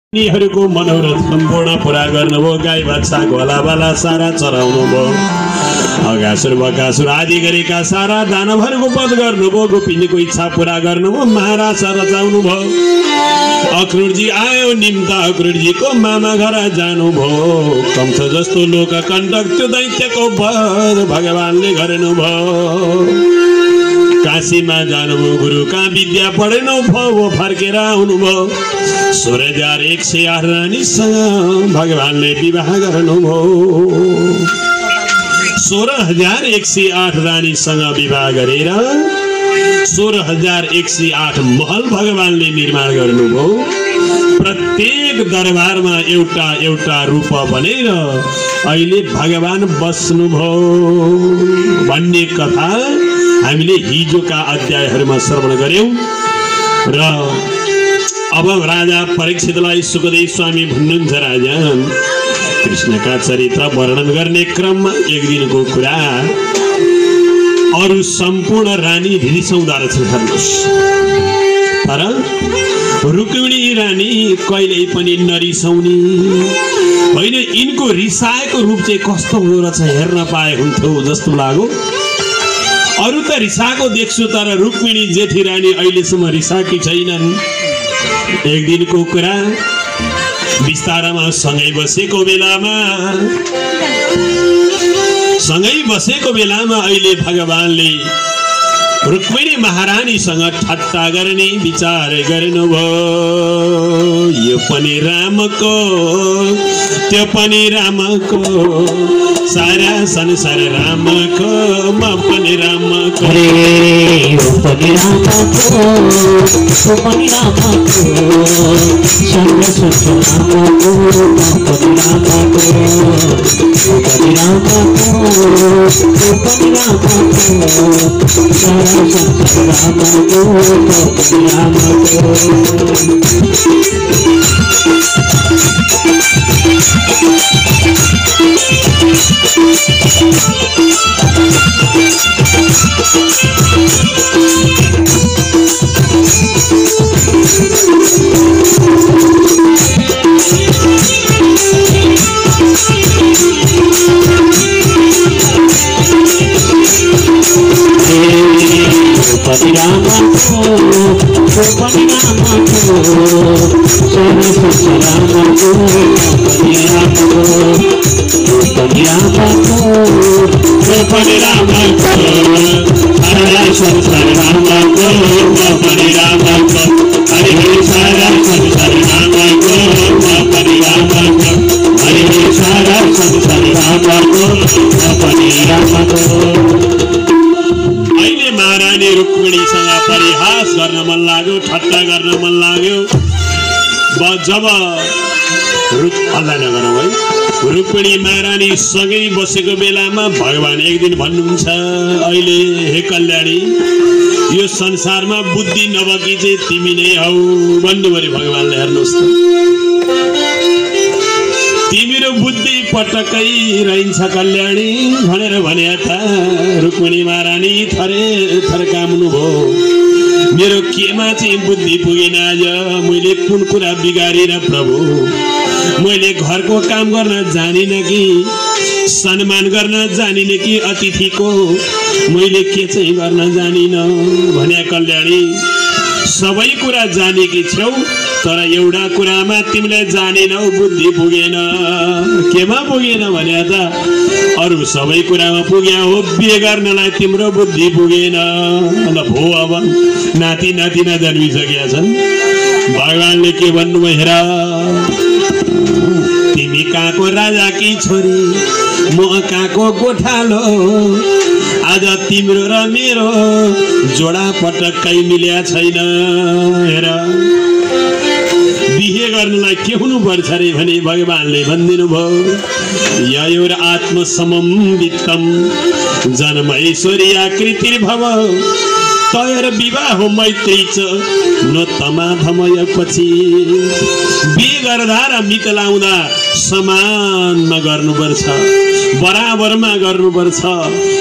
यिनीहरूको मनोरथ सम्पूर्ण पूरा गर्नुभयो। गाई बाछा घोलाबाला सारा चराउनु भयो। अगासुर बकासुर आदि गरेका सारा दानवहरूको वध गर्नुभयो। गोपिनीको इच्छा पूरा गर्नुभयो। महाराज रचाउनु भयो। अक्रूरजी आयो निम्ता अक्रूरजीको मामा घर जानुभयो। कंस जस्तो लोक कण्टक त्यो दैत्यको वध भगवानले गर्नुभयो। काशीमा जानुभयो। गुरु कहाँ विद्या पढेनौ भयो। फर्केर आउनुभयो। 16,108 रानीसँग भगवानले विवाह गर्नुभयो। 16,108 रानीसँग विवाह गरेर 16,108 महल भगवानले निर्माण गर्नुभयो। प्रत्येक दरबारमा एउटा एउटा रूप बनेर अहिले भगवान बस्नुभयो भन्ने कथा हामीले हिजोका अध्यायहरूमा श्रवण गर्यौं। र अब राजा परीक्षितलाई सुखदेव स्वामी भन्नुहुन्छ, राजा कृष्णका चरित्र वर्णन गर्ने क्रममा एक दिनको कुरा अरु सम्पूर्ण रानी रिसाउँदा रहेछन्। हेर्नुहोस्, तर रुक्मिणी रानी कहिल्यै पनि नरिसाउने होइन। यिनको रिसाएको रूप चाहिँ कस्तो हो रहेछ हेर्न पाए हुन्थ्यो जस्तो लाग्यो। अरु त रिसाएको देख्छु, तर रुक्मिणी जेठी रानी अहिलेसम्म रिसाएकी छैनन्। एक दिनको कुरा, बिस्तारामा सँगै बसेको बेलामा अहिले भगवानले रुक्मिणी महारानीसँग ठट्टा गर्ने विचार गर्नुभयो। यो पनि रामको त्यो पनि रामको, सारा संसार रामको, म पनि रामको। यो पनि रामको त्यो पनि रामको, सारा संसार रामको, म पनि रामको। यो पनि रामको त्यो पनि रामको, सारा संसार रामको, म पनि रामको। Pati Rama ko, Pati Rama ko, Sara Sara Rama ko, Pati Rama ko, Pati Rama ko, Pati Rama ko, Sara Sara Rama ko, Pati Rama ko, Hari Hari Sara Sara Rama ko, Pati Rama ko, Hari Hari Sara Sara Rama ko, Pati Rama ko। महारानी रुक्मिणीसँग परिहास गर्न मन लाग्यो, ठट्टा गर्न मन लाग्यो। जब अल्लाह नगरौँ है, रुक्मिणी महारानी सँगै बसेको बेलामा भगवान एक दिन भन्नुहुन्छ, अहिले हे कल्याणी, यो संसारमा बुद्धि नभएकी चाहिँ तिमी नै हौ भन्नुभयो भगवानले। हेर्नुहोस् त, तिम्रो बुद्धि पटक्कै रहन्छ कल्याणी भनेर भने था। रुक्मिणी महारानी थरे थर्काउनु भयो। मेरो केमा चाहिँ बुद्धि पुगेन आज, मैले कुन कुरा बिगारिन प्रभु? मैले घरको काम गर्न जानिन कि सम्मान गर्न जानिन कि अतिथिको मैले के चाहिँ गर्न जानिन भने कल्याणी। सबै कुरा जानेकी छौ, तर एउटा कुरामा तिमीले जानेनौ, बुद्धि पुगेन। केमा पुगेन भने त अरु सबै कुरामा पुग्या हो, बिहे गर्नलाई तिम्रो बुद्धि पुगेन। ल भो, अब नाति नातिना जन्मिसकेका छन्। भगवानले के भन्नुभयो, हेर तिमी कहाँको राजाकी छोरी, म कहाँको गोठालो। आज तिम्रो र मेरो जोडा पटक्कै मिल्या छैन। हेर बिहे गर्नलाई के हुनुपर्छ रे भने भगवानले भनिदिनु भयो, ययोर आत्मसमं वित्तम जन्मैश्वरी आकृतिर्भव तयर विवाह मैत्री च न तमाधमय पछि। बिहे गर्दा र मित लाउँदा समानमा गर्नुपर्छ, बराबरमा गर्नुपर्छ।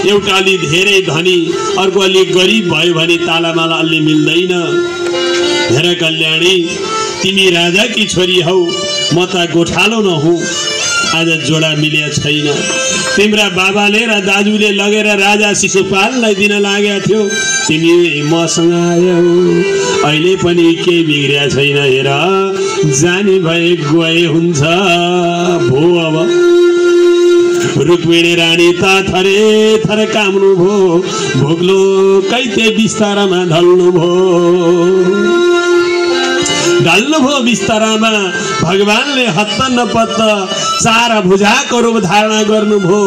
एउटा अलि धेरै धनी अर्को अलि गरिब भयो भने तालामाला अलि मिल्दैन। हेर कल्याणी, तिमी राजाकी छोरी हौ, म त गोठालो नहुँ। आज जोडा मिल्या छैन। तिम्रा बाबाले र दाजुले लगेर राजा शिशुपाललाई दिन लागेको थियो, तिमी मसँग आयौ। अहिले पनि केही बिग्रिया छैन, हेर जाने भए गए हुन्छ भो। अब रुक्मिणी रानी त थरे थर काम्नु भो, भोग्लो कैते बिस्तारामा ढल्नु भो। बिस्तारामा भगवानले हत्त नपत्त चार भुजाको रूप धारणा गर्नुभयो,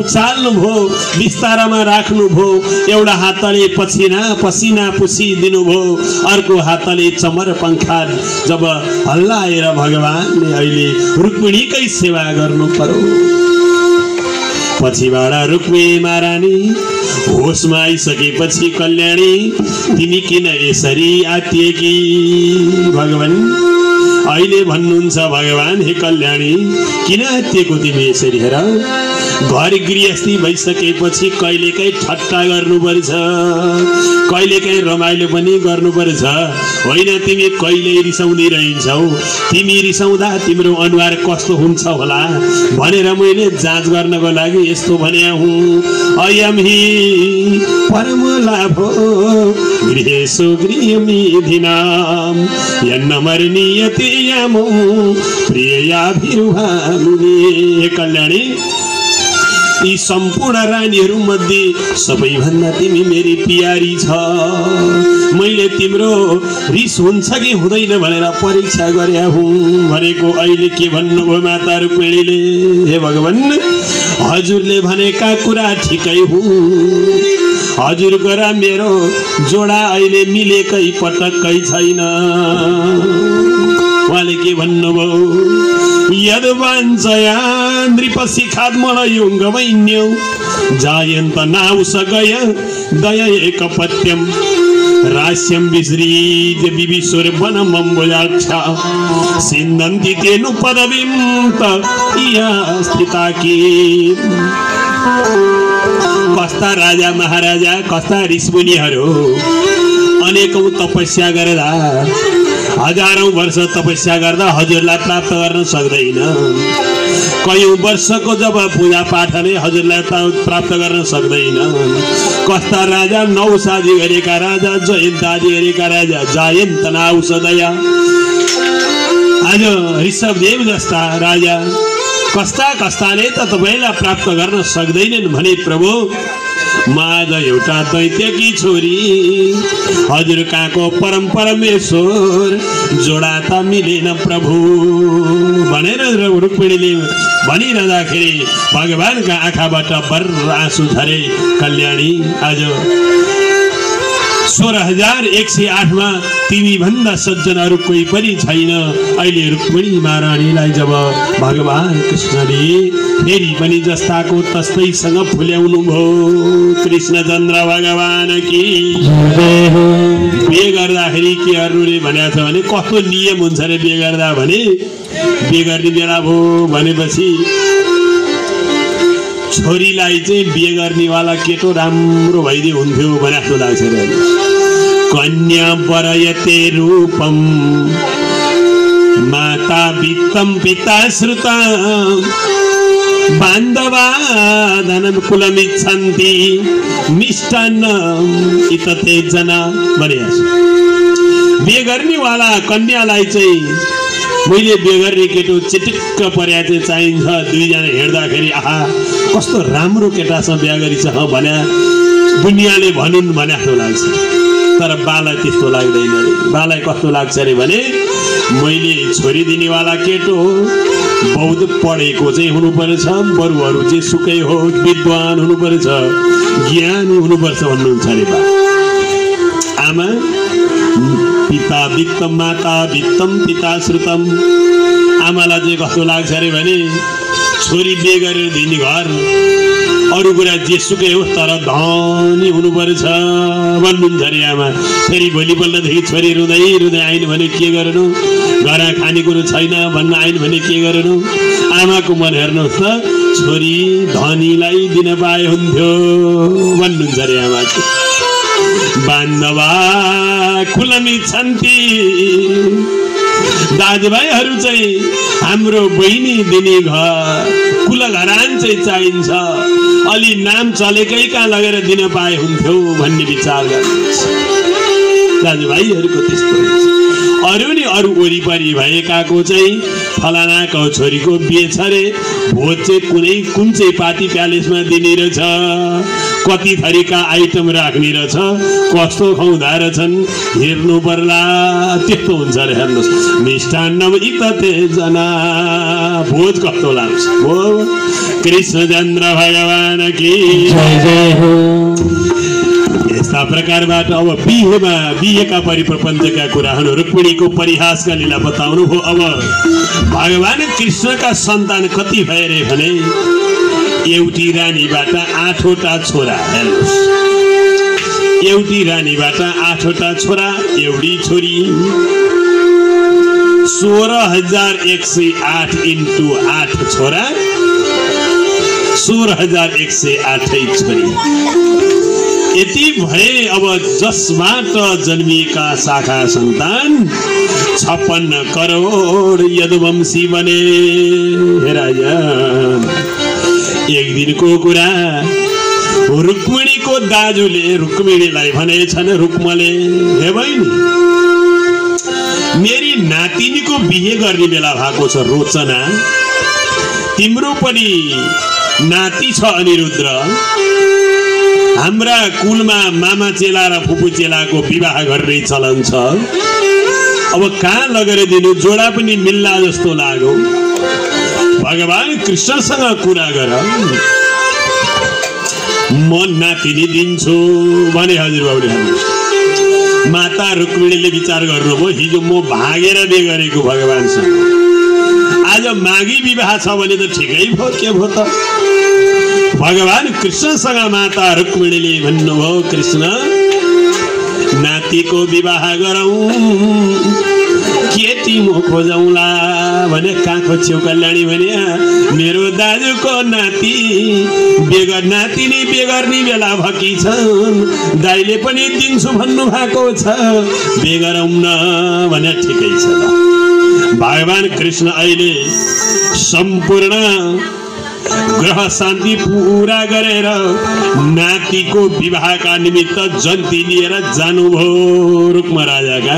उचाल्नुभयो, बिस्तारामा राख्नुभयो। एउटा हातले पसिना पुछिदिनुभयो, अर्को हातले चमर पंखा जब हल्लाएर भगवानले अहिले रुक्मिणीकै सेवा गर्नु पर्यो। पछिबाट रुक्मिणी महारानी होसमा आइसकेपछि कल्याणी तिमी किन यसरी आत्तिएकी भगवान? अहिले भन्नुहुन्छ भगवान, हे कल्याणी किन आत्तिएको तिमी यसरी? हेर घर गृहस्थी भइसकेपछि कहिलेकाहीँ ठट्टा गर्नुपर्छ, कहिलेकाहीँ रमाइलो पनि गर्नुपर्छ। होइन तिमी कहिले रिसाउँदै रहन्छौ, तिमी रिसाउँदा तिम्रो अनुहार कस्तो हुन्छ होला भनेर मैले जाँच गर्नको लागि यस्तो भने हुँ। अयम हि परम लाभो गृहेषु गृहमेधिनाम यन्नमर्नीयते यामो प्रियाभिरुहामुने। कल्याणी यी सम्पूर्ण रानीहरू मध्ये सबैभन्दा तिमी मेरी प्यारी छ। मैले तिम्रो रिस हुन्छ कि हुँदैन भनेर परीक्षा गरे हुँ। भनेको अहिले के भन्नुभयो माता रुक्मिणीले? हे भगवान, हजुरले भनेका कुरा ठिकै हुँ। हजुरको र मेरो जोडा अहिले मिलेकै पटक्कै छैन। उहाँले के भन्नुभयो? यद वाञ्छया नृपशिखात्मनयुङ्गवैन्यौ जायन्त नाउसगय दया एकपत्यं रास्यं विसृज विविशुर वनमम्बुजाक्षा सिन्धन्ति तेनु पदवीं तया स्थिताकी। कस्ता राजा महाराजा, कस्ता ऋषिमुनिहरू अनेकौं तपस्या गर्दा, हजारौं वर्ष तपस्या गर्दा हजुरलाई प्राप्त गर्न सक्दैन। कयौं वर्षको जब पूजा पाठले हजुरलाई प्राप्त गर्न सक्दैन। कस्ता राजा, नौसादी गरेका राजा, जयन्त आदि गरेका राजा, जयन्त नाउसदया। आज ऋषभदेव जस्ता राजा कस्ताले त तपाईलाई प्राप्त गर्न सक्दैनन् भने प्रभु म आज एउटा दैत्यकी छोरी हजुर कहाँको परम परमेश्वर जोडा त मिलेन प्रभु भनेर रुक्मिणीले भनिरहँदाखेरि भगवानका आँखाबाट बर्र आँसु झरे। कल्याणी आज 16,108 मा तिमी भन्दा सज्जनहरू कोही पनि छैन। अहिले रुक्मिणी महारानीलाई जब भगवान कृष्णले फेरि पनि जस्ताको तस्तैसँग फुल्याउनु भयो। कृष्णचन्द्र भगवान की बिहे गर्दाखेरि केहरूले भनेको छ भने कस्तो नियम हुन्छ रे बिहे गर्दा भने, बिहे गर्ने बेला भयो भनेपछि छोरीलाई चाहिँ बिहे गर्नेवाला केटो राम्रो भइदिए हुन्थ्यो भने जस्तो लाग्छ रे। कन्या वरयते रूपम माता वित्तम पिता श्रुता बान्धवा धनं कुलमिच्छन्ति मिष्टान्नम इतते जना भनेको छ। बिहे गर्नेवाला कन्यालाई चाहिँ मैले बिहे गर्ने केटो चिटिक्क पर्या चाहिँ चाहिन्छ। दुईजना हेर्दाखेरि आहा कस्तो राम्रो केटासँग बिहे गरिछ भने दुनियाँले भनुन् भने जस्तो लाग्छ। तर बालाई त्यस्तो लाग्दैन। बालाई कस्तो लाग्छ अरे भने मैले छोरी दिनेवाला केटो बहुत पढेको चाहिँ हुनुपर्छ, बरुहरू चाहिँ सुकै हो विद्वान हुनुपर्छ, ज्ञानी हुनुपर्छ भन्नुहुन्छ अरे बा। आमा पिता वित्तम माता वित्तम पिता श्रुतम। आमालाई चाहिँ कस्तो लाग्छ अरे भने छोरी बिहे गरेर दिने घर अरू कुरा जेसुकै होस् तर धनी हुनुपर्छ भन्नुहुन्छ अरे आमा। फेरि भोलिपल्टदेखि छोरी रुँदै रुँदै आइन भने के गर्नु, घर खानेकुरो छैन भन्न आइन भने के गर्नु। आमाको मन हेर्नुहोस् त, छोरी धनीलाई दिन पाए हुन्थ्यो भन्नुहुन्छ अरे आमा। बान्धवा कुलमिच्छन्ति दाजुभाइहरू चाहिँ हाम्रो बहिनी दिने घर कुलघरान चाहिँ चाहिन्छ, अलि नाम चलेकै कहाँ लगेर दिन पाए हुन्थ्यो भन्ने विचार गर्नुहुन्छ। दाजुभाइहरूको त्यस्तो हुन्छ। अरू नि अरू वरिपरि भएकाको चाहिँ फलानाको छोरीको बिहे छ रे, भोज चाहिँ कुन चाहिँ पार्टी प्यालेसमा दिने रहेछ, कति थरीका आइटम राख्ने रहेछ, कस्तो खुवाउँदा रहेछन् हेर्नु पर्ला। त्यस्तो हुन्छ अरे हेर्नुहोस्, मिष्टान्न जना भोज कस्तो लाग्छ हो। कृष्णचन्द्र भगवान की जय जय हो। यस्ता प्रकारबाट अब बिहेका परिप्रपञ्चका कुराहरू, रुक्मिणीको परिहासका लीला बताउनु भयो। अब भगवान कृष्णका सन्तान कति भए रे भने एउटी रानीबाट 8वटा छोरा। हेर्नुहोस्, एउटी रानीबाट 8वटा छोरा, एउटी छोरी। 16,108 × 8 छोरा, 16,108 छोरी। यति भए अब जसबाट जन्मिएका शाखा सन्तान 56 करोड यदुवंशी बने। एक दिनको कुरा, रुक्मिणीको दाजुले रुक्मिणीलाई भनेछन्, रुक्मले हे बहिनी, मेरी नातिनीको बिहे गर्ने बेला भएको छ रोचना, तिम्रो पनि नाति छ अनिरुद्ध, हाम्रा कुलमा मामा चेला र फुपू चेलाको विवाह गर्ने चलन छ, अब कहाँ लगेर दिनु, जोडा पनि मिल्ला जस्तो लाग्यो। भगवान कृष्णसँग कुरा गर, म नातिनी दिन्छु भने हजुरबाबुले भन्नु। माता रुक्मिणीले विचार गर्नुभयो, हिजो म भागेर बिहे गरेको भगवानसँग, आज मागी विवाह छ भने त ठिकै भयो, के भयो त। भगवान कृष्णसँग माता रुक्मिणीले भन्नुभयो, कृष्ण नातिको विवाह गरौँ, केटी म खोजौँला भने कहाँ खोज्यौ कल्याणी भने, मेरो दाजुको नाति नातिनी बिहे गर्ने बेला भएकी छन्, दाइले पनि दिन्छु भन्नु भएको छ, बिहे गरौँ न भने ठिकै छ। भगवान कृष्ण अहिले सम्पूर्ण ग्रह शान्ति पूरा गरेर नातिको विवाहका निमित्त जन्ती लिएर जानुभयो। रुक्म राजाका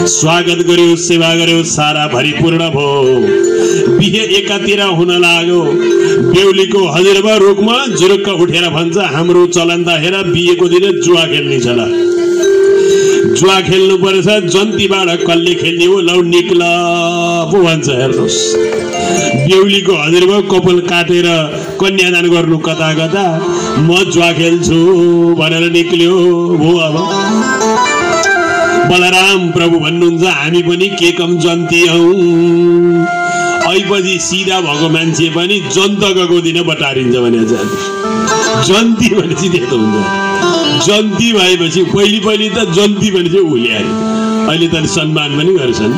स्वागत गर्यो, सेवा गर्यो, सारा भरिपूर्ण भयो। बिहे एकातिर हुन लाग्यो। बेहुलीको हजुरबा रुक्म जुरुक्क उठेर भन्छ, हाम्रो चलन त हेर बिहेको दिन जुवा खेल्ने छ ल, जुवा खेल्नु पर्छ, जन्तीबाट कसले खेल्ने हो, लौ निक्ल पो भन्छ। हेर्नुहोस्, बेहुलीको हजुरबा कपाल काटेर कन्यादान गर्नु कता कता, म जुवा खेल्छु भनेर निक्ल्यो भो। अब बलराम प्रभु भन्नुहुन्छ, हामी पनि के कम जन्ती हौ। अहिले सिधा भएको मान्छे पनि जन्तकको दिन बटारिन्छ भने जन्ती भनेपछि त्यस्तो हुन्छ। जन्ती भएपछि पहिले त जन्ती भनेपछि उल्याए, अहिले त सम्मान पनि गर्छन्।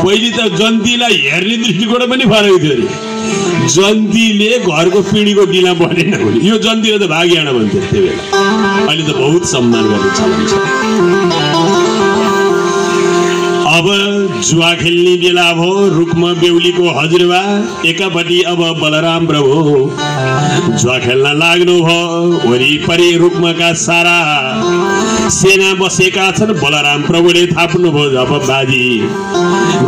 पहिले त जन्तीलाई हेर्ने दृष्टिकोण पनि फरक थियो अरे, जन्तीले घरको पिँढीको डिला बनेन भने यो जन्तीले त भाग्याण भन्थ्यो त्यो बेला। अहिले त बहुत सम्मान गर्ने चलन छ। अब जुवा खेल्ने बेला भयो। रुक्म बेहुलीको हजुरबा एकापट्टि अब बलराम प्रभु जुवा खेल्न लाग्नु भयो। वरिपरि रुक्मका सारा सेना बसेका छन्। बलराम प्रभुले थाप्नुभयो, अब बाजी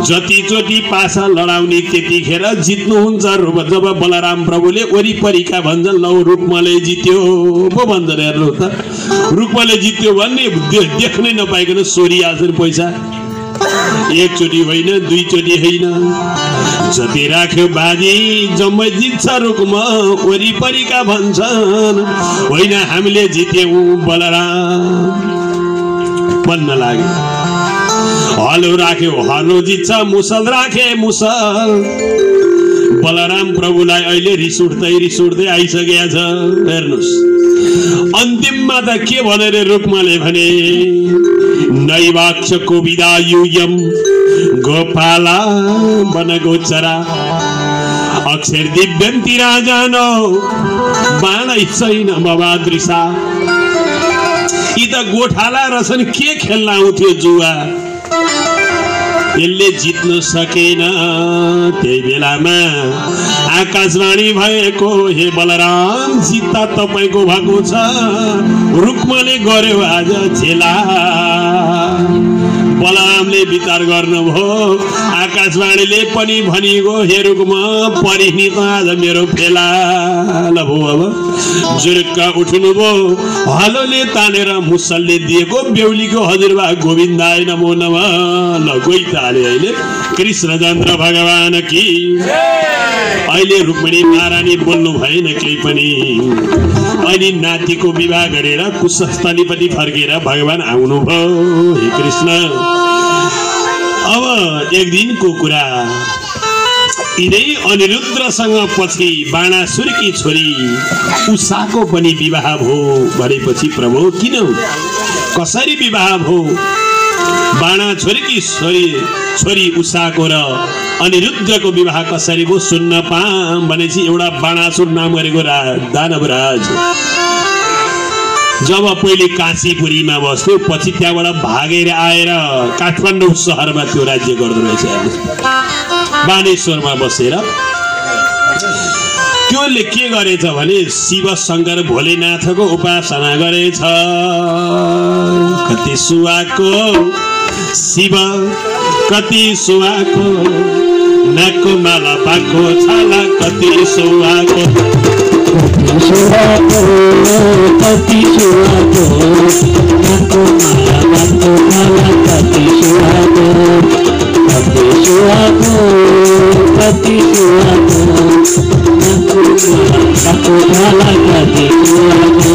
जतिचोटि पासा लडाउने त्यतिखेर जित्नुहुन्छ। जब बलराम प्रभुले वरिपरिका भन्छन्, लौ रुक्मले जित्यो पो भन्छन्। हेर्नु त, रुक्मले जित्यो भन्ने देख्नै नपाइकन सोरिहाल्छन् पैसा। एकचोटि होइन, दुईचोटि होइन, जति राख्यो बाजी जम्मै जित्छ रुक्म। वरिपरिका भन्छन्, होइन हामीले जित्यौँ बलराम भन्न लाग्यो। हलो राख्यो हलो जित्छ, मुसल राखे मुसल। बलराम प्रभुलाई अहिले रिस उठ्दै आइसकेको छ। हेर्नुहोस्, अन्तिममा त के भनेर रुक्मले भने, नैवाक्षको विदायुयम गोपाला वन गोचरा अक्षर दिव्यन्ति राजानो बाणै छैन मवादृशा। यी त गोठाला रहेछन्, के खेल्न आउँथ्यो जुवा। यसले जित्न सकेन। त्यही बेलामा आकाशवाणी भएको, हे बलराम सीता तपाईको भएको छ, रुक्मले गर्यो आज झेला। बलरामले विचार गर्नुभयो, आकाशवाणीले पनि भनिगयो, हे रुक्म परिनी त आज मेरो फेला। ल भो अब जुरुक्क उठ्नुभयो, हलोले तानेर मुसलले दिएको बेहुलीको हजुरबा गोविन्दाय नमो नमः। ल गई ताले अहिले कृष्णचन्द्र भगवान की। अहिले रुक्मिणी महारानी बोल्नु भएन केही पनि। अनि नातिको विवाह गरेर कुशस्थलीपट्टि फर्केर भगवान आउनुभयो। हे कृष्ण, अब एक दिनको कुरा, यिनै अनिरुद्धसँग पछि बाणासुरकी छोरी उषाको पनि विवाह भयो भनेपछि प्रभु किन कसरी विवाह भयो? बाणासुरकी छोरी उषाको र अनिरुद्धको विवाह कसरी भयो सुन्न पाऊँ भनेपछि एउटा बाणासुर नाम गरेको दानवराज जब पहिले काशीपुरीमा बस्थ्यो, पछि त्यहाँबाट भागेर आएर काठमाडौँ सहरमा त्यो राज्य गर्दो रहेछ। बानेश्वरमा बसेर त्योले के गरेछ भने शिव शंकर भोलेनाथको उपासना गरेछ। कति सुवाको शिव कति सुवाको, नाकको माला पाको छाला कति सुवाको, कति सुवाको, नाकको माला पाको छाला कति सुवाको, कति सुवाको, कति सुवाको, नाकको माला पाको छाला कति सुवाको।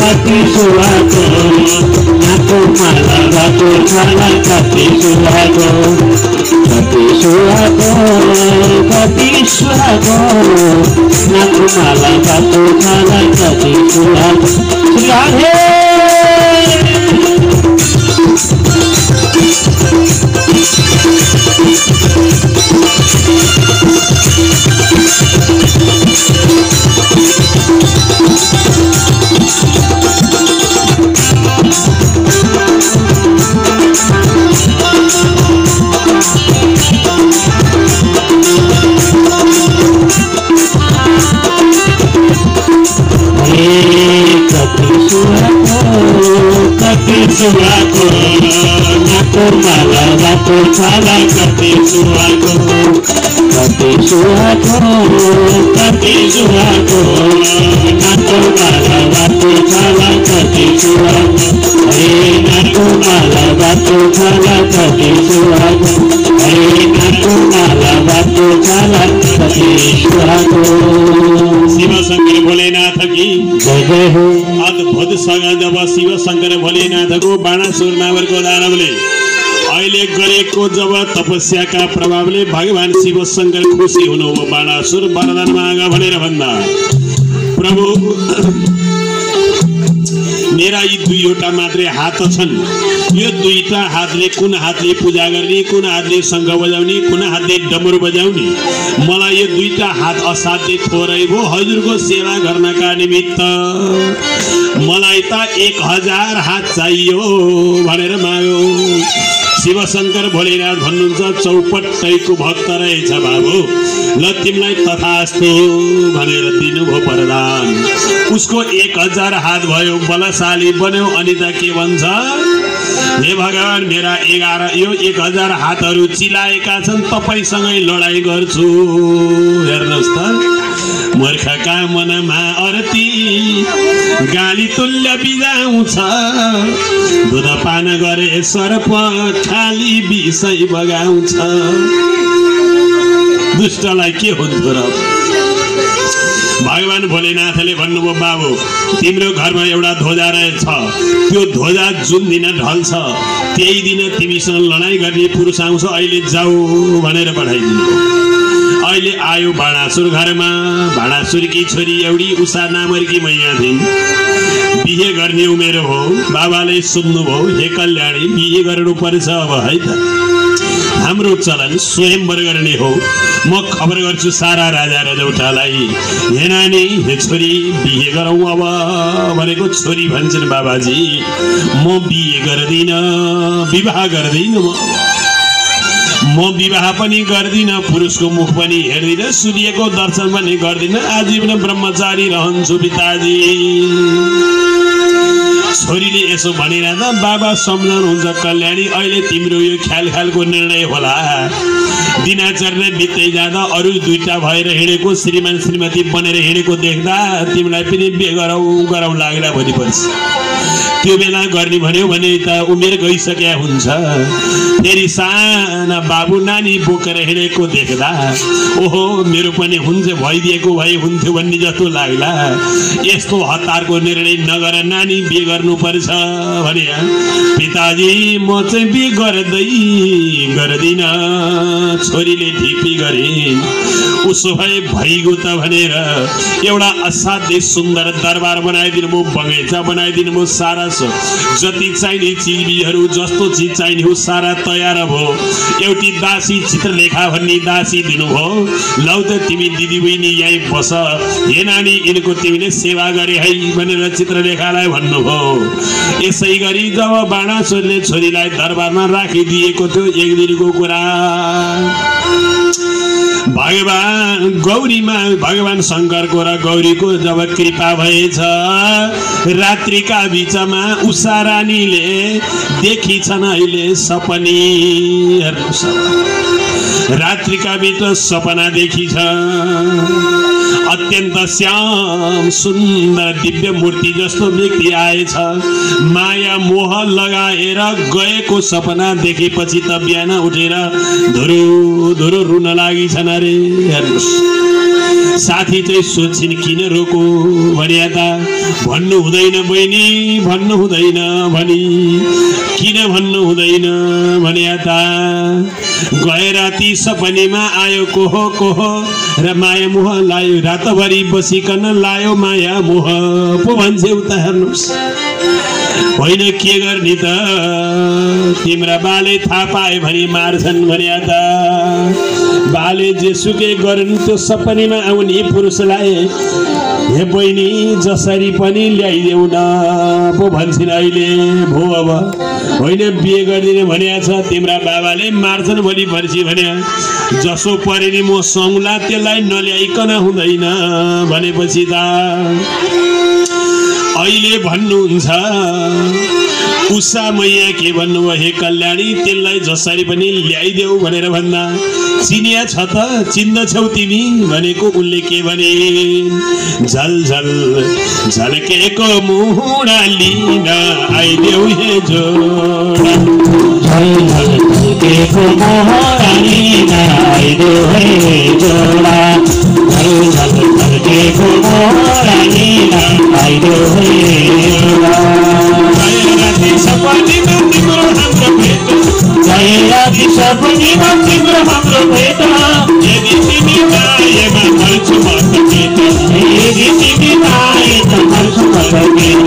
कति सुहागो, नाको माला बाटो छाला कति सुहागो, कति सुहागो, कति सुहागो, नाको माला बाटो छाला कति सुहागो। सुहागे सुहागो, नाको माला बाटो छाला कति सुहागो, कति सुहागो, कति सुहागो, नाको माला बाटो छाला कति सुहागो, हे नाको माला बाटो छाला कति सुहागो, हे नाको माला बाटो छाला कति सुहागो। शिव शंकर भोलेनाथ की जय जय हो। अद्भुत सँग जब शिव शंकर भोलेनाथको बाणासुर नामको दानवले अहिले गरेको जब तपस्याका प्रभावले भगवान शिव शंकर खुसी हुनुभयो। बाणासुर वरदान माग भनेर भन्दा, प्रभु मेरा यी दुईवटा मात्रै हात छन्, यो दुईटा हातले कुन हातले पूजा गर्ने, कुन हातले शंख बजाउने, कुन हातले डमरू बजाउने, मलाई यो दुईटा हात असाध्यै थोरै भयो। हजुरको सेवा गर्नका निमित्त मलाई त 1000 हात चाहियो भनेर माग्यो। शिव शंकर भोलेनाथ भन्नुहुन्छ चौपट्टैको भक्त रहेछ बाबु, ल तिमीलाई तथास्तु भनेर दिनुभयो वरदान। उसको 1000 हात भयो, बलशाली बन्यो। अनि त के भन्छ, हे भगवान मेरा 1000 हातहरू चिलाएका छन्, तपाईसँगै लडाई गर्छु। हेर्नुहोस् त, मूर्खका मनमा अरती गाली तुल्य बिजाउँछ, दुध पान गरे सर्प खाली विषय बगाउँछ। दुष्टलाई के हुन्थ्यो र? भगवान भोलेनाथले भन्नुभयो बाबु तिम्रो घरमा एउटा ध्वजा रहेछ त्यो ध्वजा जुन दिन ढल्छ त्यही दिन तिमीसँग लडाई गर्ने पुरुष आउँछ अहिले जाऊ भनेर पठाइदिनु अहिले आयो बाणासुर घरमा बाणासुरकी छोरी एउटी उषा नामरकी मैया थिइन् बिहे गर्ने उमेर हो बाबाले सुन्नुभयो हे कल्याणी बिहे गर्नु पर्छ अब है त हाम्रो चलन स्वयंवर गर्ने हो म खबर गर्छु सारा राजा रजौटालाई हे नानी हे छोरी बिहे गरौँ अब भनेको छोरी भन्छन् बाबाजी म बिहे गर्दिन विवाह गर्दिन म विवाह पनि गर्दिन पुरुषको मुख पनि हेर्दिन सूर्यको दर्शन पनि गर्दिन आजीवन ब्रह्मचारी रहन्छु पिताजी छोरीले यसो भनिरहँदा बाबा सम्झाउनुहुन्छ कल्याणी अहिले तिम्रो यो ख्यालको निर्णय होला दिनाचरण बित्दै जाँदा अरू दुईटा भएर हिँडेको श्रीमान श्रीमती बनेर हिँडेको देख्दा तिमीलाई पनि बिहे गरौँ लाग्ला भोलि पर्छ त्यो बेला गर्ने भन्यो भने त उमेर गइसक्या हुन्छ फेरि साना बाबु नानी बोकेर हिँडेको देख्दा ओहो मेरो पनि हुन्छ भइदिएको भए हुन्थ्यो भन्ने जस्तो लाग्ला यस्तो हतारको निर्णय नगर नानी बिहे गर्नुपर्छ भने पिताजी म चाहिँ बिहे गर्दिन छोरीले ढिपी गरिन् उसो भए भइगयो त भनेर एउटा असाध्यै सुन्दर दरबार बनाइदिनु म बगैँचा बनाइदिनु म सारा जति चाहिने चिजबिजहरू जस्तो चिज चाहिने हो सारा तयार भयो एउटी दासी चित्रलेखा भन्ने दासी दिनुभयो लौ त तिमी दिदी बहिनी यही बस हे नानी यिनको तिमीले सेवा गरे है भनेर चित्रलेखालाई भन्नुभयो यसै गरी जब बाणासुरले छोरीलाई दरबारमा राखिदिएको थियो एक दिनको कुरा भगवान शंकरको र गौरीको जब कृपा भएछ रात्रिका बीचमा उषा रानीले देखिछन् अहिले सपनी रात्रिका बीच सपना देखिछ अत्यन्त श्याम सुन्दर दिव्य मूर्ति जस्तो व्यक्ति आएछ माया मोह लगाएर गएको सपना देखेपछि त बिहान उठेर धुरु धुरु रुन लागिछन् अरे हेर्नुस् साथी चाहिँ सोच्छिन् किन रोको भने त भन्नु हुँदैन बहिनी भन्नु हुँदैन भनी किन भन्नु हुँदैन भने त गए राति सपनीमा आयो कोहो र माया मोह लायो रातभरि बसिकन लायो माया मोह पो भन्छे उता हेर्नुस् होइन के गर्ने त तिम्रा बाले थाहा पाए भने मार्छन् भने त बाले जेसुकै गर्नु त्यो सपनीमा आउने पुरुषलाई हे बहिनी जसरी पनि ल्याइदेऊ न पो भन्छन् अहिले भो अब होइन बिहे गरिदिने भनेको छ तिम्रा बाबाले मार्छन् भोलि पर्सि भने जसो परे नि म सौला त्यसलाई नल्याइकन हुँदैन भनेपछि त अहिले भन्नुहुन्छ उषा मैया के भन्नुभयो हे कल्याणी त्यसलाई जसरी पनि ल्याइदेऊ भनेर भन्दा चिनिया छ त चिन्दछौ तिमी भनेको उनले के भने झल झल झल्केको मुहुडा लिन आइदेऊ हे जोडा झल झल झल्केको मुहुडा लिन आइदेऊ हे जोडा झल झल झल्केको मुहुडा लिन आइदेऊ हे जोडा सपनीमा तिम्रो हाम्रो भेट राति सपनीमा तिम्रो हाम्रो भेट यदि तिमी मायामा मर्छु म त भेट यदि तिमी माया त मर्छु म त भेट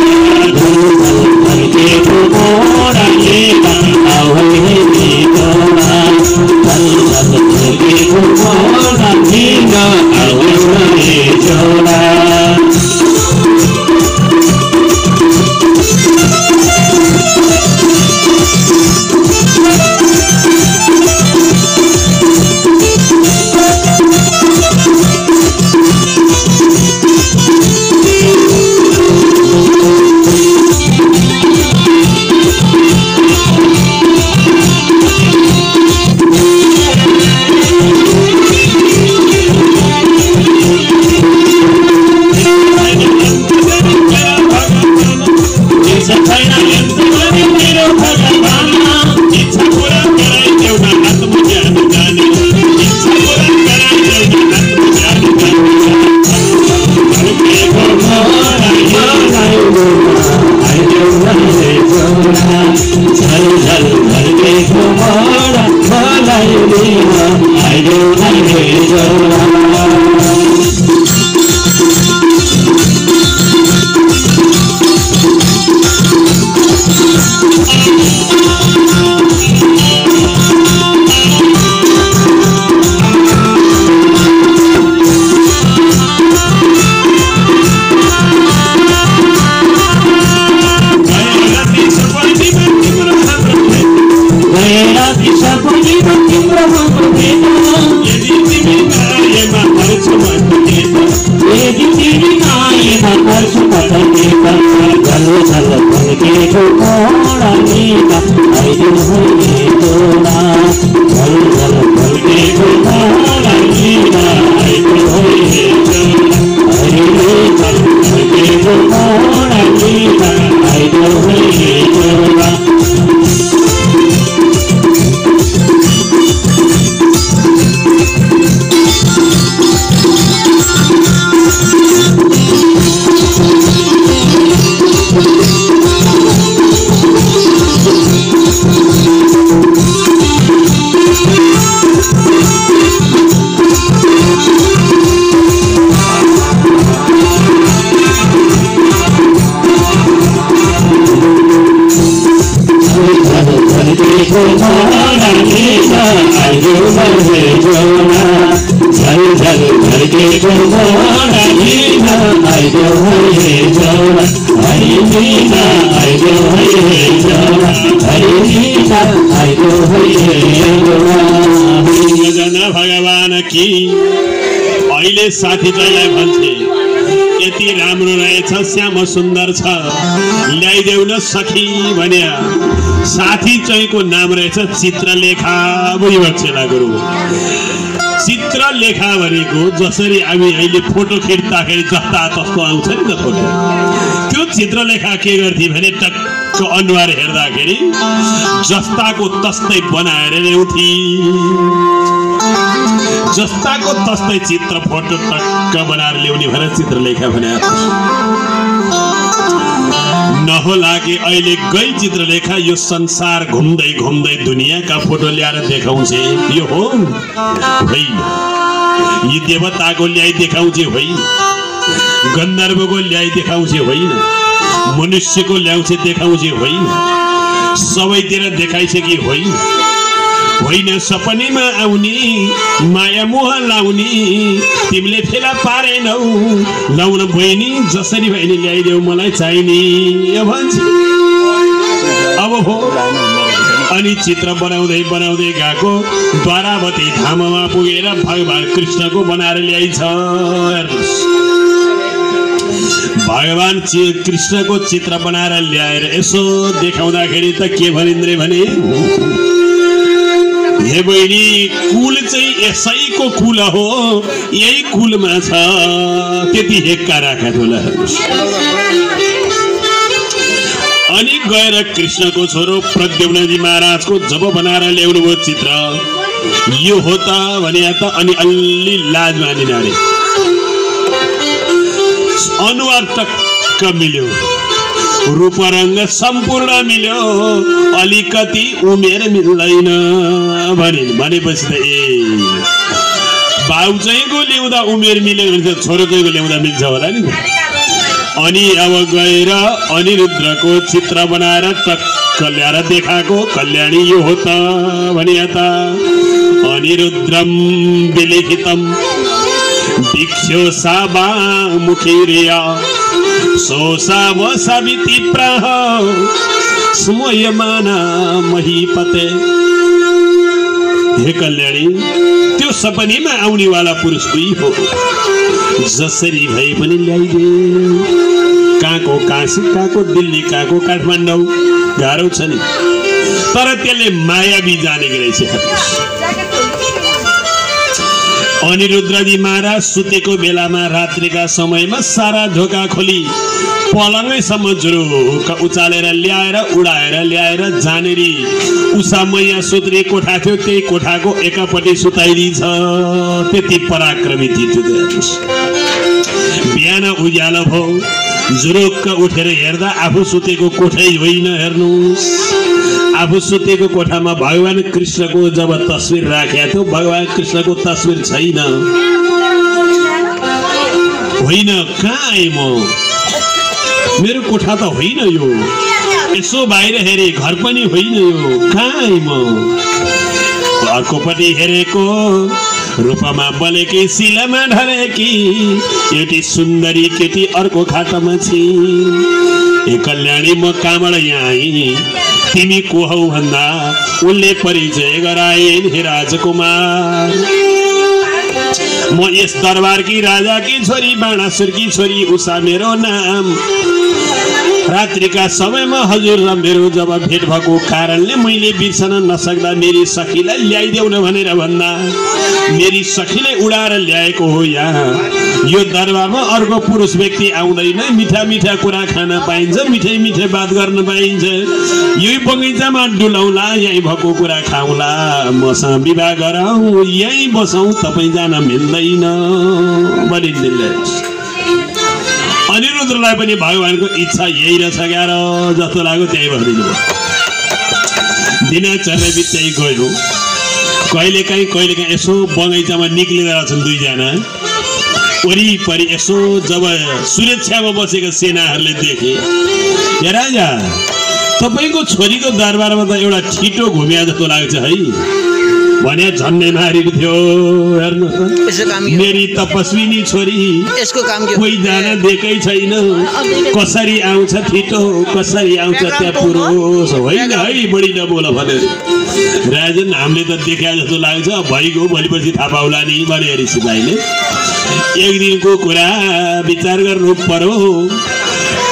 झल्केको मोडा लिन आऊ हे जोडा झल झल झल्केको मोडा लिन आऊ हे जोडा भगवान की अहिले साथी चाहिँलाई भन्छे यति राम्रो रहेछ श्याम सुन्दर छ ल्याइदेऊ न सखी भन्या साथी चाहिँको नाम रहेछ चित्रलेखा बुझिबक्सेला गुरु चित्रलेखा भनेको जसरी हामी अहिले फोटो खिच्दाखेरि जस्ता तस्तो आउँछ नि त फोटो त्यो चित्रलेखा के गर्थे भने टक्क अनुहार हेर्दाखेरि जस्ताको तस्तै बनाएर ल्याउँथे जस्ताको तस्तै चित्र फोटो टक्क बनाएर ल्याउने भनेर चित्रलेखा भने नहोला कि अहिले गई चित्रलेखा यो संसार घुम्दै घुम्दै दुनियाँका फोटो ल्याएर देखाउँछ यो हो होइन यी देवताको ल्याइ देखाउँछ होइन गन्धर्वको ल्याइ देखाउँछ होइन मनुष्यको ल्याउँछ देखाउँछ होइन सबैतिर देखाइछ कि होइन होइन सपनीमा आउने माया मोह लाउने तिमीले फेला पारेनौ लाउन बहिनी जसरी बहिनी ल्याइदेऊ मलाई चाहिने भन्छ अब हो अनि चित्र बनाउँदै बनाउँदै गएको द्वारावती धाममा पुगेर भगवान कृष्णको बनाएर ल्याइछ भगवान कृष्णको चित्र बनाएर ल्याएर यसो देखाउँदाखेरि त के भनिन्द्रे भने हे बहिनी कुल चाहिँ यसैको कुल हो यही कुलमा छ त्यति हेक्का राखा होला अनि गएर कृष्णको छोरो प्रद्युम्नजी महाराजको जब बनाएर ल्याउनु भयो चित्र यो हो त भने त अनि अलि लाज मानिन अरे अनुहार टक्क मिल्यो रूप रंग सम्पूर्ण मिल्यो अलिकति उमेर मिल्दैन भनेपछि त ए बाउ चाहिँको ल्याउँदा उमेर मिल्यो भने छोरो चाहिँको ल्याउँदा मिल्छ होला नि अनि अब गएर अनिरुद्रको चित्र बनाएर टक्क ल्याएर देखाएको कल्याणी यो हो त भने त अनिरुद्रम विलिखितम दीक्षो साबा मुखिरिया सोसा वसाविति प्रह स्मयमाना महीपते हे कल्याणी त्यो सपनीमा आउने वाला पुरुष कोही हो जसरी भए पनि ल्याइदे कहाँको काशी कहाँको दिल्ली कहाँको काठमाडौँ गाह्रो छ नि तर त्यसले मायावी जानेको रहेछ अनिरुद्रजी महाराज सुतेको बेलामा रात्रिका समयमा सारा ढोका खोली पलङैसम्म जुरुक उचालेर ल्याएर उडाएर ल्याएर जानेरी उषा मैया सुत्रे कोठा थियो त्यही कोठाको एकापट्टि सुताइदिन्छ त्यति पराक्रमी थियो बिहान उज्यालो भयो जुरुक्क उठेर हेर्दा आफू सुतेको कोठै होइन हेर्नुहोस् आफू सुतेको कोठामा भगवान कृष्णको जब तस्बिर राखेको थियो, भगवान कृष्णको तस्बिर छैन। होइन, कहाँ आएँ म? मेरो कोठा त होइन यो। यसो बाहिर हेरे, घर पनि होइन यो। कहाँ आएँ म? अर्कोपट्टि हेरेको रूपमा बलेकी, शिलामा ढलेकी एउटी सुन्दरी केटी अर्को खाटामा छिन्। ए कल्याणी, म कहाँबाट यहाँ आएँ? तिमी को हौ भन्दा उनले परिचय गराइन्। हे राजकुमार, म यस दरबारकी राजाकी छोरी, बाणासुरकी छोरी उषा मेरो नाम। रात्रिका समयमा हजुर र मेरो जब भेट भएको कारणले मैले बिर्सन नसक्दा मेरी सखीलाई ल्याइदेऊ न भनेर भन्दा मेरी सखीले उडाएर ल्याएको हो। यहाँ यो दरबारमा अर्को पुरुष व्यक्ति आउँदैन। मिठा मिठा कुरा खान पाइन्छ, मिठै मिठै बात गर्न पाइन्छ। यही बगैँचामा डुलाउला, यही भएको कुरा खाउला, मसँग विवाह गरौँ, यही बसौँ, तपाईँ जान मिल्दैन भनिदिन्छ। अनिरुद्धलाई पनि भगवानको इच्छा यही रहेछ क्या र जस्तो लाग्यो त्यही भनिदिनु भयो। दिनचर्या बित्दै गयो। कहिलेकाहीँ यसो बगैँचामा निक्लिँदा रहेछन् दुईजना। वरिपरि यसो जब सुरक्षामा बसेका सेनाहरूले देखे, हे राजा, तपाईँको छोरीको दरबारमा त एउटा छिटो घुम्या जस्तो लाग्छ है भने झन्डै मारेको थियो। हेर्नुहोस् त, मेरी तपस्विनी छोरी, यसको काम के? कोही जान दिएकै छैन। कसरी आउँछ छिटो, कसरी आउँछ त्यहाँ पुरुष होइन है, बढी नबोल भनेर। राजन, हामीले त देखा जस्तो लाग्छ, भइगयो, भोलिपछि थाहा पाउला नि भने सिपाहीले। एक दिनको कुरा विचार गर्नु पर्यो।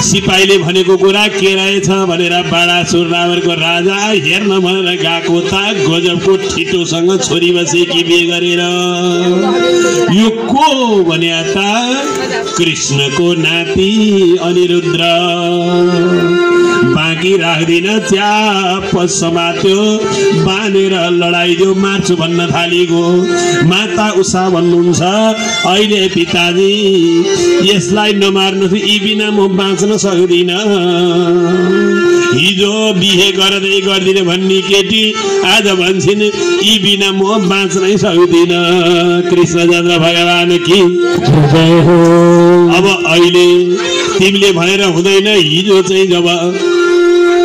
सिपाहीले भनेको कुरा के रहेछ भनेर बाणासुर नामको राजा हेर्न भनेर गएको त गजबको ठिटोसँग छोरी बसेकी बिहे गरेर। यो को भने त कृष्णको नाति अनिरुद्ध। बाँकी राख्दिन, च्याप समात्यो, बाँधेर लडाइदियो, मार्छु भन्न थालेको। माता उषा भन्नुहुन्छ, अहिले पिताजी यसलाई नमार्नु, यी बिना म बाँच्न सक्दिन। हिजो बिहे गर्दै गर्दिन भन्ने केटी आज भन्छन् यी बिना म बाँच्नै सक्दिन। कृष्णचन्द्र भगवान की जय हो। अब अहिले तिमीले भनेर हुँदैन, हिजो चाहिँ जब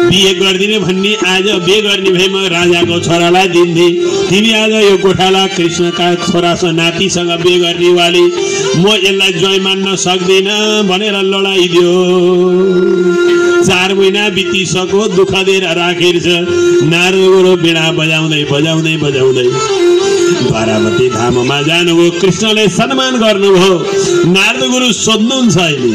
बिहे गर्दिने भन्ने आज बिहे गर्ने भएमा राजाको छोरालाई दिन्थे। तिमी आज यो गोठाला कृष्णका छोरासँग नातिसँग बिहे गर्नेवाली, म यसलाई ज्वाइँ मान्न सक्दिन भनेर लडाइदियो। 4 महिना बितिसक्यो, दुःख दिएर राखेर छ। नारदगुरु बिना बजाउँदै बजाउँदै बजाउँदै बारामती धाममा जानुभयो। कृष्णले सम्मान गर्नुभयो। नारदगुरु सोध्नुहुन्छ अहिले,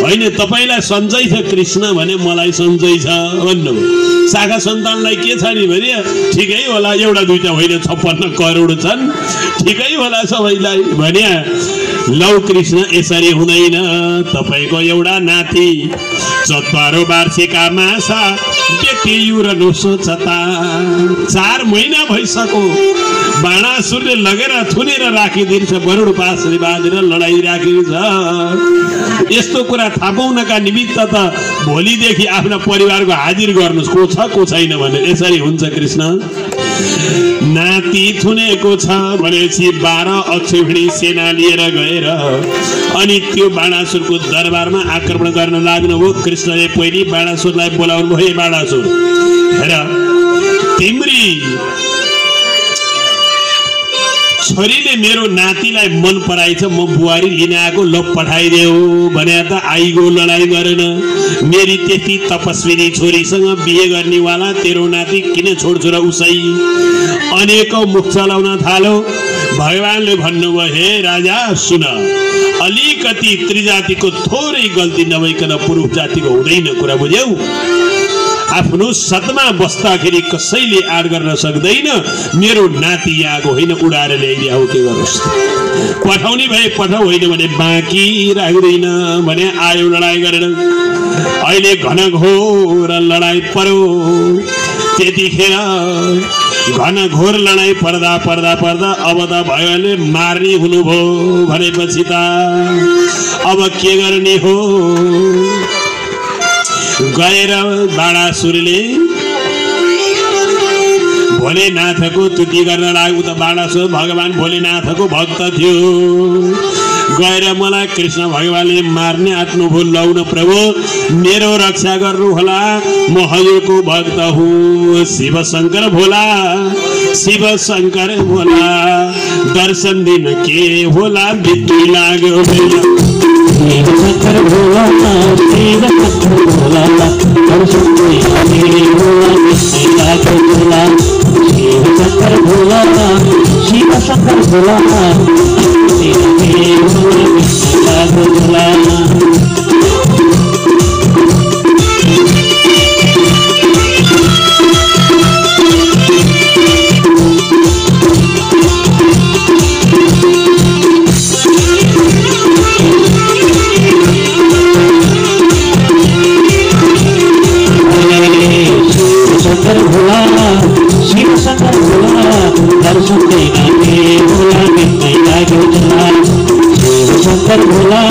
होइन तपाईँलाई सन्चै छ कृष्ण भने मलाई सन्चै छ भन्नुभयो। शाखा सन्तानलाई के छ नि भने ठिकै होला, एउटा दुईटा होइन 56 करोड छन्, ठिकै होला सबैलाई भने। लौ कृष्ण, यसरी हुँदैन। तपाईँको एउटा नाति 14 वर्षका माछा बेटियु र नुसो छता। 4 महिना भइसक्यो, बाणासुरले लगेर थुनेर राखिदिन्छ, गरुड पासले बाँधेर लडाइँ राखिन्छ। यस्तो कुरा थाहा पाउनका निमित्त त भोलिदेखि आफ्ना परिवारको हाजिर गर्नुहोस्, को छ को छैन भनेर। यसरी हुन्छ कृष्ण। नाति थुनेको छ भनेपछि 12 अक्षौहिणी सेना लिएर गएर अनि त्यो बाणासुरको दरबारमा आक्रमण गर्न लाग्नुभयो। कृष्णले पहिले बाणासुरलाई बोलाउनु भयो। बाणासुर, हेर, तिम्री छोरीले मेरो नातिलाई मन पराएछ, म बुहारी लिन आएको, ल पठाइदेऊ भने त आइगो, लडाइँ गरेन। मेरी त्यति तपस्विनी छोरीसँग बिहे गर्नेवाला तेरो नाति किन छोड्छु र उसै? अनेकौं मुख चलाउन थाल्यो। भगवानले भन्नुभयो, हे राजा सुन, अलिकति त्रिजातिको थोरै गल्ती नभइकन पुरुष जातिको हुँदैन कुरा, बुझ्यौ? आफ्नो सतमा बस्दाखेरि कसैले आड गर्न सक्दैन। मेरो नाति यहाँको होइन, उडाएर ल्याइदिया के गरोस्। पठाउने भए पठाउ, होइन भने बाँकी राख्दैन भने आयो लडाइँ गरेर। अहिले घनघोर लडाइँ पर्यो। त्यतिखेर घनघोर लडाइँ पर्दा पर्दा पर्दा अब त भगवानले मार्ने हुनुभयो भनेपछि त अब के गर्ने हो? गएर बाणासुरले भोलेनाथको तुति गर्न लाग्यो। त बाणासुर भगवान भोलेनाथको भक्त थियो। गएर मलाई कृष्ण भगवानले मार्ने आत्नुभयो। लौन प्रभु मेरो रक्षा गर्नु होला, म हजुरको भक्त हुँ। शिव शंकर भोला, शिव शंकर भोला, दर्शन दिन के होला बित्ती लाग्यो बेला। शिव शंकर भोला, शिव शंकर भोला, दर्शन दिन के होला बित्ती लाग्यो बेला। शिव शंकर भोला, शिव शंकर भोला, दर्शन दिन के होला बित्ती लाग्यो बेला। शंकर भोला, शिव शंकर भोला, दर्शन देना के भोला बित्ती लाग्यो बेला। शिव शंकर भोला,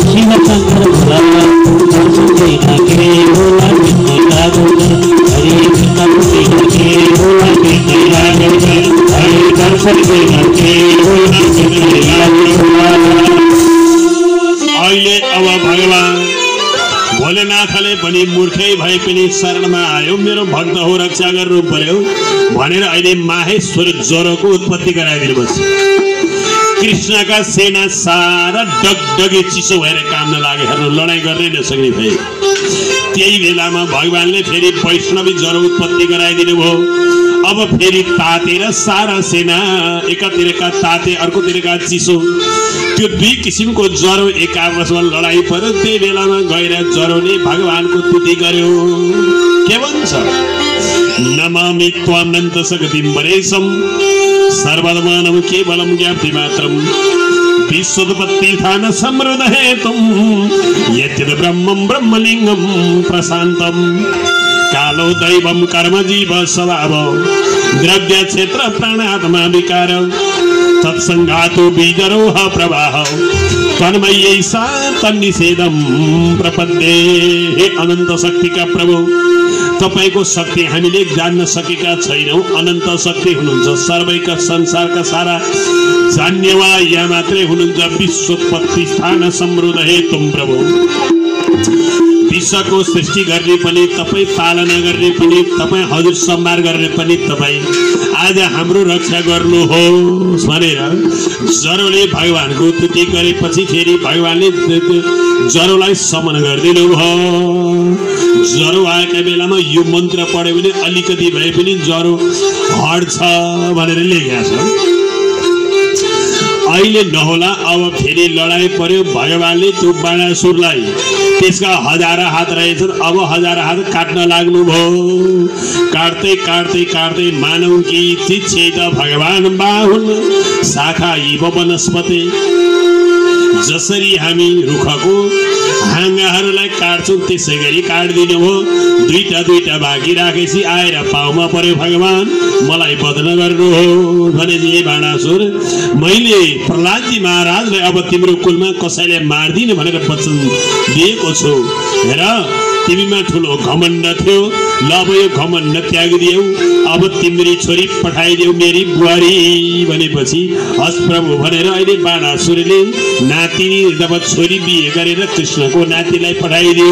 शिव शंकर भोला, दर्शन देना के भोला बित्ती लाग्यो बेला। हरे कृष्ण देना के भोला बित्ती लाग्यो बेला। हरे दर्शन देना के भोला बित्ती लाग्यो बेला। अहिले अब भगवान भोलेनाथले पनि मूर्खै भए पनि शरणमा आयो। मेरो भक्त हो, रक्षा गर्नु पर्यो भनेर अहिले माहेश्वर ज्वरोको उत्पत्ति गराइदिनु बस। कृष्णका सेना सारा डगडगे चिसो भएर काम्न लागे। हेर्नु लडाइँ गर्नै नसक्ने भए। त्यही बेलामा भगवानले फेरि वैष्णवी ज्वरो उत्पत्ति गराइदिनु भयो। अब फेरि तातेर सारा सेना एकातिरका ताते अर्कोतिरका चिसो, त्यो दुई किसिमको ज्वरो एक आपसमा लडाई पर्यो। त्यही बेलामा गएर ज्वरोले भगवानको स्तुति गर्यो। के भन्छ? नमामि त्वामनन्त शक्तिं परेशं सर्वधमानं केवलं ज्ञाप्ति मात्रं विश्वोत्पत्तिस्थान समृद्ध हेतुं यद्यद् ब्रह्मं ब्रह्मलिङ्गं प्रशान्तं कालो दैवं कर्म जीव स्वभाव द्रव्य क्षेत्र प्राणात्मा विकार तत्संगातो बीजरोह प्रवाह तन्मयैसा तन्निषेधं प्रपद्ये। हे अनन्त शक्तिका प्रभु, तपाईको शक्ति हामीले जान्न सकेका छैनौं। अनन्त शक्ति हुनुहुन्छ, सर्वैका संसारका सारा जान्नेवा या मात्रै हुनुहुन्छ। विश्वोत्पत्ति स्थान समृद्ध हेतुं प्रभु, विश्वको सृष्टि गर्ने पनि तपाई, पालना गर्ने पनि तपाई, हजुर सम्हार गर्ने पनि तपाई। आज हाम्रो रक्षा गर्नुहोस् भनेर ज्वरोले भगवानको स्तुति गरेपछि फेरि भगवानले ज्वरोलाई समन गरिदिनु भयो। ज्वरो आएका बेलामा यो मन्त्र पढ्यो भने अलिकति भए पनि ज्वरो हट्छ भनेर लेखेको छ। अहिले नहोला, अब फेरि लडाई पर्यो। भगवानले त्यो बाणासुरलाई, त्यसका हजार हात रहेछन्, अब हजार हात काट्न लाग्नु भयो। काट्दै काट्दै काट्दै मानव कि चिच्छेद भगवान बाहुन शाखा इव वनस्पति। जसरी हामी रुखको हाँगाहरूलाई काट्छौँ त्यसै गरी काटिदिनु हो। दुईटा दुईटा बाँकी राखेपछि आएर पाउमा पर्यो भगवान, मलाई बदन गर्नु हो भने हे बाणासुर, मैले प्रहलादजी महाराजलाई अब तिम्रो कुलमा कसैले मार्दिन भनेर वचन दिएको छु। हेर, तिमीमा ठुलो घमण्ड थियो, ल अब यो घमण्ड त्यागिदेऊ। अब तिम्री छोरी पठाइदेऊ, मेरी बुहारी भनेपछि हस् प्रभु भनेर अहिले बाणासुरले नातिनी जब छोरी बिहे गरेर कृष्णको नातिलाई पठाइदियो।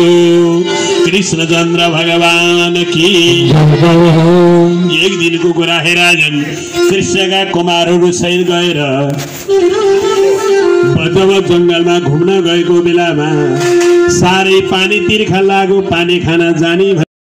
कृष्ण चन्द्र भगवान की। एक दिनको कुरा हे राजन, कृष्णका कुमारहरू सहित गएर जब जंगलमा घुम्न गएको बेलामा साह्रै पानी तिर्खा लाग्यो। पानी खान जाने